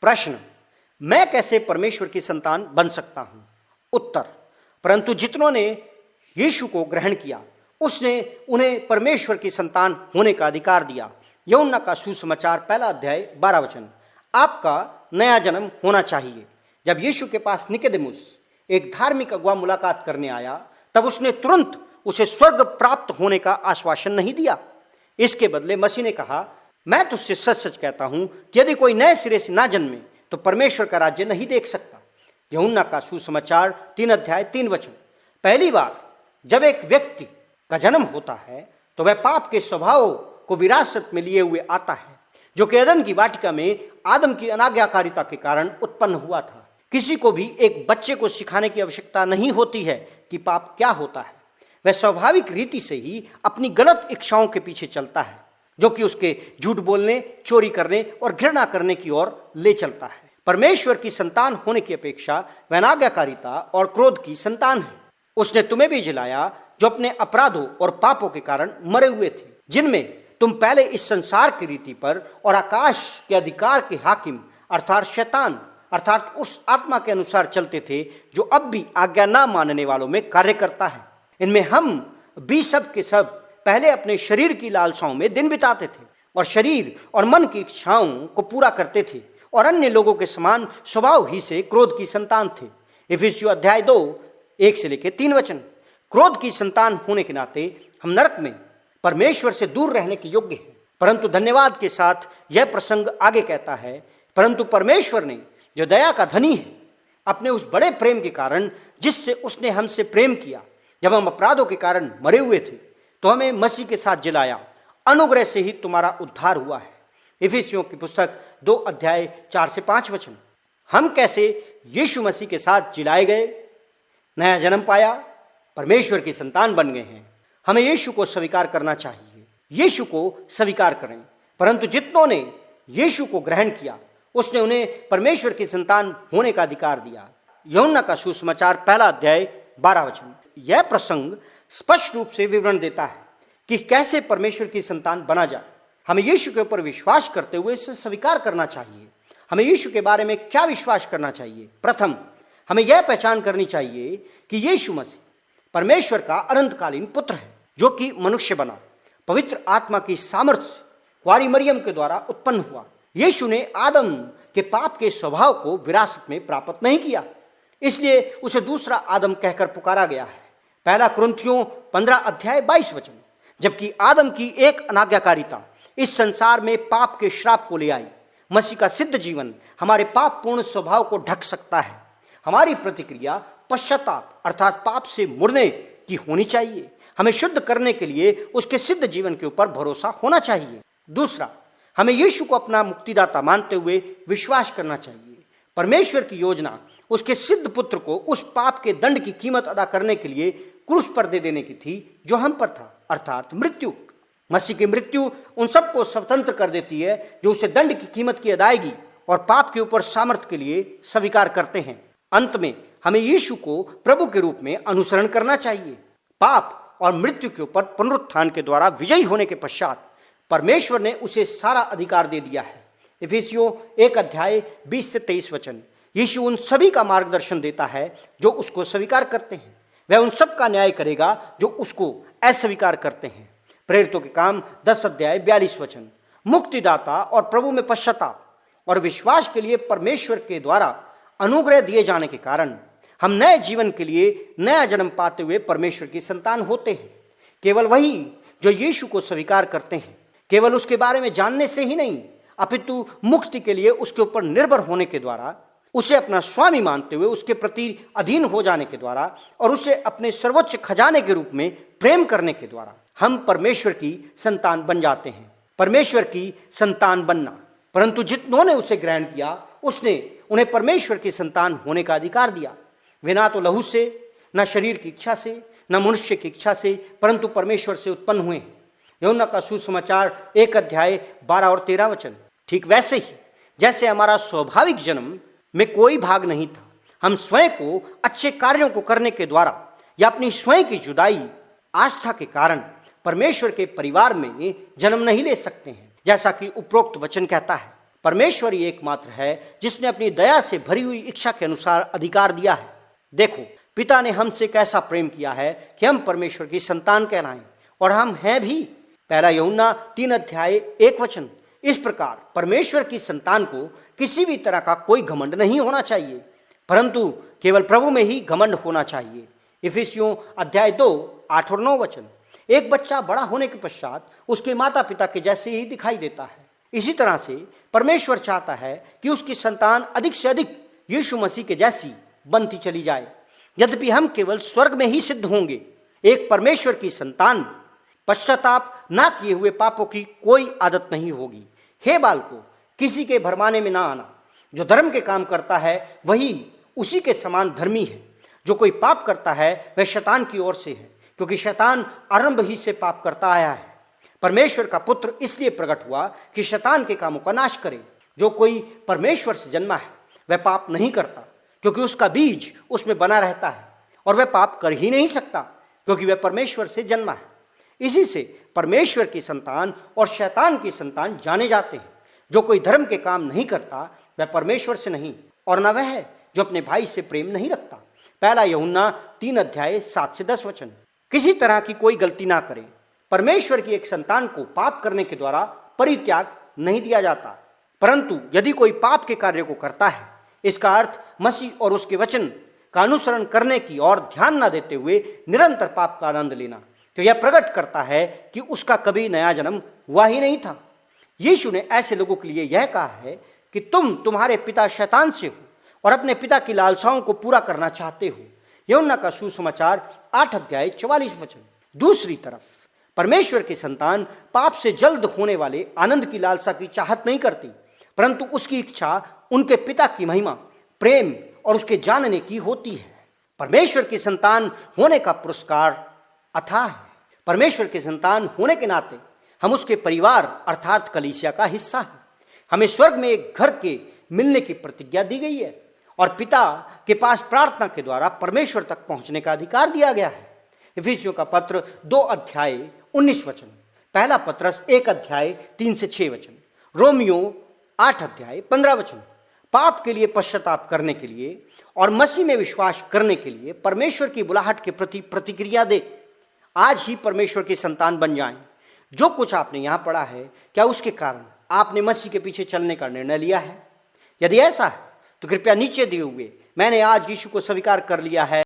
प्रश्न, मैं कैसे परमेश्वर की संतान बन सकता हूं? उत्तर, परंतु जितनों ने यीशु को ग्रहण किया उसने उन्हें परमेश्वर की संतान होने का अधिकार दिया। यूहन्ना का सुसमाचार पहला अध्याय 12 वचन। आपका नया जन्म होना चाहिए। जब यीशु के पास निकोदेमुस एक धार्मिक अगुआ मुलाकात करने आया तब उसने तुरंत उसे स्वर्ग प्राप्त होने का आश्वासन नहीं दिया। इसके बदले मसीह ने कहा, मैं तुझसे सच सच कहता हूं कि यदि कोई नए सिरे से ना जन्मे तो परमेश्वर का राज्य नहीं देख सकता। यूहन्ना का सुसमाचार 3 अध्याय 3 वचन। पहली बार जब एक व्यक्ति का जन्म होता है तो वह पाप के स्वभाव को विरासत में लिए हुए आता है, जो कि एदन की वाटिका में आदम की अनाज्ञाकारिता के कारण उत्पन्न हुआ था। किसी को भी एक बच्चे को सिखाने की आवश्यकता नहीं होती है कि पाप क्या होता है। वह स्वाभाविक रीति से ही अपनी गलत इच्छाओं के पीछे चलता है, जो कि उसके झूठ बोलने, चोरी करने और घृणा करने की ओर ले चलता है। परमेश्वर की संतान होने की अपेक्षा वह अनाज्ञाकारिता और क्रोध की संतान है। उसने तुम्हें भी जिलाया जो अपने अपराधों और पापों के कारण मरे हुए थे, जिनमें तुम पहले इस संसार की रीति पर और आकाश के अधिकार के हाकिम अर्थात शैतान अर्थात उस आत्मा के अनुसार चलते थे जो अब भी आज्ञा ना मानने वालों में कार्य करता है। इनमें हम भी सब के सब पहले अपने शरीर की लालसाओं में दिन बिताते थे और शरीर और मन की इच्छाओं को पूरा करते थे और अन्य लोगों के समान स्वभाव ही से क्रोध की संतान थे। इफिसियों अध्याय 2 1 से लेकर 3 वचन। क्रोध की संतान होने के नाते हम नरक में परमेश्वर से दूर रहने के योग्य हैं। परंतु धन्यवाद के साथ यह प्रसंग आगे कहता है, परंतु परमेश्वर ने जो दया का धनी है अपने उस बड़े प्रेम के कारण जिससे उसने हमसे प्रेम किया, जब हम अपराधों के कारण मरे हुए थे तो हमें मसीह के साथ जिलाया। अनुग्रह से ही तुम्हारा उद्धार हुआ है। इफिसियों की पुस्तक 2 अध्याय 4 से 5 वचन। हम कैसे यीशु मसीह के साथ जिलाए गए, नया जन्म पाया, परमेश्वर की संतान बन गए हैं। हमें यीशु को स्वीकार करना चाहिए। यीशु को स्वीकार करें। परंतु जितनों ने यीशु को ग्रहण किया उसने उन्हें परमेश्वर की संतान होने का अधिकार दिया। यूहन्ना का सुसमाचार पहला अध्याय 12 वचन। यह प्रसंग स्पष्ट रूप से विवरण देता है कि कैसे परमेश्वर की संतान बना जाए। हमें यीशु के ऊपर विश्वास करते हुए इसे स्वीकार करना चाहिए। हमें यीशु के बारे में क्या विश्वास करना चाहिए? प्रथम, हमें यह पहचान करनी चाहिए कि यीशु मसीह परमेश्वर का अनंतकालीन पुत्र है, जो कि मनुष्य बना, पवित्र आत्मा की सामर्थ्य कुंवारी मरियम के द्वारा उत्पन्न हुआ। यीशु ने आदम के पाप के स्वभाव को विरासत में प्राप्त नहीं किया, इसलिए उसे दूसरा आदम कहकर पुकारा गया है। पहला कुरिन्थियों 15 अध्याय 22 वचन। जबकि आदम की एक अनाज्ञाकारिता इस संसार में पाप के श्राप को ले आई, मसीह का सिद्ध जीवन हमारे पाप पूर्ण स्वभाव को ढक सकता है। हमारी प्रतिक्रिया पश्चाताप अर्थात पाप से मुड़ने की होनी चाहिए। हमें शुद्ध करने के लिए उसके सिद्ध जीवन के ऊपर भरोसा होना चाहिए। दूसरा, हमें यीशु को अपना मुक्तिदाता मानते हुए विश्वास करना चाहिए। परमेश्वर की योजना उसके सिद्ध पुत्र को उस पाप के दंड की कीमत अदा करने के लिए क्रूस पर दे देने की थी जो हम पर था, अर्थात मृत्यु। मसीह की मृत्यु उन सबको स्वतंत्र कर देती है जो उसे दंड की कीमत की अदायगी और पाप के ऊपर सामर्थ्य के लिए स्वीकार करते हैं। अंत में हमें यीशु को प्रभु के रूप में अनुसरण करना चाहिए। पाप और मृत्यु के ऊपर पुनरुत्थान के द्वारा विजयी होने के पश्चात परमेश्वर ने उसे सारा अधिकार दे दिया है। इफिसियों 1 अध्याय 20 से 23 वचन। यीशु उन सभी का मार्गदर्शन देता है जो उसको स्वीकार करते हैं। वह उन सब का न्याय करेगा जो उसको अस्वीकार करते हैं। प्रेरितों के काम 10 अध्याय 42 वचन। मुक्तिदाता और प्रभु में पश्चाताप और विश्वास के लिए परमेश्वर के द्वारा अनुग्रह दिए जाने के कारण हम नए जीवन के लिए नया जन्म पाते हुए परमेश्वर की संतान होते हैं। केवल वही जो यीशु को स्वीकार करते हैं, केवल उसके बारे में जानने से ही नहीं अपितु मुक्ति के लिए उसके ऊपर निर्भर होने के द्वारा, उसे अपना स्वामी मानते हुए उसके प्रति अधीन हो जाने के द्वारा और उसे अपने सर्वोच्च खजाने के रूप में प्रेम करने के द्वारा हम परमेश्वर की संतान बन जाते हैं। परमेश्वर की संतान बनना। परंतु जितनों ने उसे ग्रहण किया उसने उन्हें परमेश्वर की संतान होने का अधिकार दिया। वे ना तो लहू से, न शरीर की इच्छा से, न मनुष्य की इच्छा से, परंतु परमेश्वर से उत्पन्न हुए हैं। यूहन्ना का सुसमाचार 1 अध्याय 12 और 13 वचन। ठीक वैसे ही जैसे हमारा स्वाभाविक जन्म में कोई भाग नहीं था, हम स्वयं को अच्छे कार्यों को करने के द्वारा या अपनी स्वयं की जुदाई आस्था के कारण परमेश्वर के परिवार में जन्म नहीं ले सकते हैं, जैसा कि उपरोक्त वचन कहता है। परमेश्वर ही एकमात्र है जिसने अपनी दया से भरी हुई इच्छा के अनुसार अधिकार दिया है। देखो, पिता ने हमसे कैसा प्रेम किया है कि हम परमेश्वर की संतान कहलाएं, और हम हैं भी। पहला यूहन्ना 3:1। इस प्रकार परमेश्वर की संतान को किसी भी तरह का कोई घमंड नहीं होना चाहिए, परंतु केवल प्रभु में ही घमंड होना चाहिए। इफिसियों 2:8-9। एक बच्चा बड़ा होने के पश्चात उसके माता पिता के जैसे ही दिखाई देता है। इसी तरह से परमेश्वर चाहता है कि उसकी संतान अधिक से अधिक यीशु मसीह के जैसी बनती चली जाए। यद्यपि हम केवल स्वर्ग में ही सिद्ध होंगे। एक परमेश्वर की संतान पश्चाताप ना किए हुए पापों की कोई आदत नहीं होगी। हे बालकों, किसी के भरमाने में ना आना। जो धर्म के काम करता है वही उसी के समान धर्मी है। जो कोई पाप करता है वह शैतान की ओर से है, क्योंकि शैतान आरंभ ही से पाप करता आया है। परमेश्वर का पुत्र इसलिए प्रकट हुआ कि शैतान के कामों का नाश करे। जो कोई परमेश्वर से जन्मा है वह पाप नहीं करता, क्योंकि उसका बीज उसमें बना रहता है, और वह पाप कर ही नहीं सकता, क्योंकि वह परमेश्वर से जन्मा है। इसी से परमेश्वर की संतान और शैतान की संतान जाने जाते हैं। जो कोई धर्म के काम नहीं करता वह परमेश्वर से नहीं, और न वह है जो अपने भाई से प्रेम नहीं रखता। पहला यूहन्ना 3:7-10। किसी तरह की कोई गलती ना करे। परमेश्वर की एक संतान को पाप करने के द्वारा परित्याग नहीं दिया जाता, परंतु यदि कोई पाप के कार्य को करता है, इसका अर्थ मसीह और उसके वचन का अनुसरण करने की और ध्यान न देते हुए निरंतर पाप का आनंद लेना, तो यह प्रकट करता है कि उसका कभी नया जन्म हुआ ही नहीं था। यीशु ने ऐसे लोगों के लिए यह कहा है कि तुम तुम्हारे पिता शैतान से हो और अपने पिता की लालसाओं को पूरा करना चाहते हो। यूहन्ना का सुसमाचार 8:44। दूसरी तरफ परमेश्वर की संतान पाप से जल्द होने वाले आनंद की लालसा की चाहत नहीं करती, परंतु उसकी इच्छा उनके पिता की महिमा, प्रेम और उसके जानने की होती है। परमेश्वर की संतान होने का पुरस्कार अथाह है। परमेश्वर की संतान होने के नाते हम उसके परिवार अर्थात कलीसिया का हिस्सा हैं। हमें स्वर्ग में एक घर के मिलने की प्रतिज्ञा दी गई है, और पिता के पास प्रार्थना के द्वारा परमेश्वर तक पहुंचने का अधिकार दिया गया है। इफिसियों का पत्र 2:19। पहला पत्रस 1:3-6। रोमियो 8:15। पाप के लिए पश्चाताप करने के लिए और मसीह में विश्वास करने के लिए परमेश्वर की बुलाहट के प्रति प्रतिक्रिया दे। आज ही परमेश्वर की संतान बन जाएं। जो कुछ आपने यहां पढ़ा है, क्या उसके कारण आपने मसीह के पीछे चलने का निर्णय लिया है? यदि ऐसा है तो कृपया नीचे दिए हुए मैंने आज यीशु को स्वीकार कर लिया है